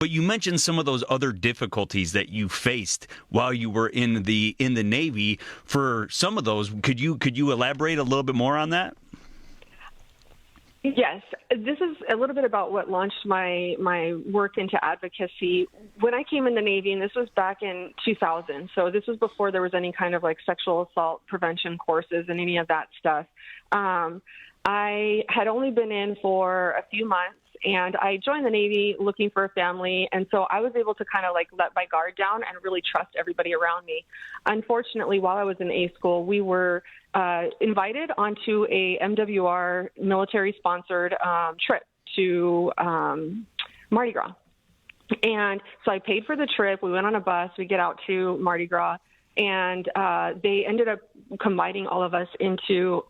But you mentioned some of those other difficulties that you faced while you were in the Navy. For some of those, could you elaborate a little bit more on that? Yes, this is a little bit about what launched my work into advocacy. When I came in the Navy, and this was back in 2000, so this was before there was any kind of like sexual assault prevention courses and any of that stuff. I had only been in for a few months, and I joined the Navy looking for a family, and so I was able to kind of like let my guard down and really trust everybody around me. Unfortunately, while I was in A school, we were invited onto a MWR military-sponsored trip to Mardi Gras. And so I paid for the trip. We went on a bus. We get out to Mardi Gras, and they ended up combining all of us into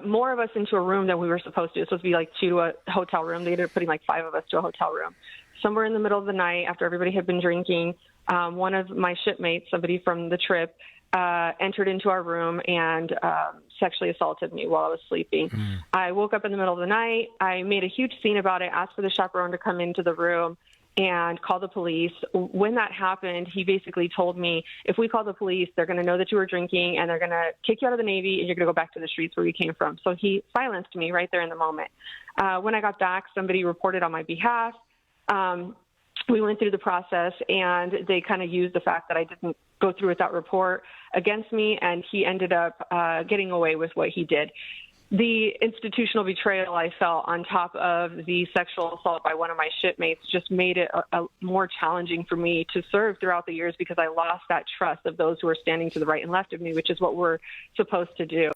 more of us into a room than we were supposed to. It was supposed to be like 2 to a hotel room. They ended up putting like 5 of us to a hotel room. Somewhere in the middle of the night, after everybody had been drinking, one of my shipmates, somebody from the trip, entered into our room and sexually assaulted me while I was sleeping. I woke up in the middle of the night. I made a huge scene about it, asked for the chaperone to come into the room and call the police. When that happened, he basically told me, if we call the police, they're going to know that you were drinking and they're going to kick you out of the Navy and you're going to go back to the streets where you came from. So he silenced me right there in the moment. When I got back, somebody reported on my behalf. We went through the process, and they kind of used the fact that I didn't go through with that report against me, and he ended up getting away with what he did. The institutional betrayal I felt on top of the sexual assault by one of my shipmates just made it more challenging for me to serve throughout the years, because I lost that trust of those who were standing to the right and left of me, which is what we're supposed to do.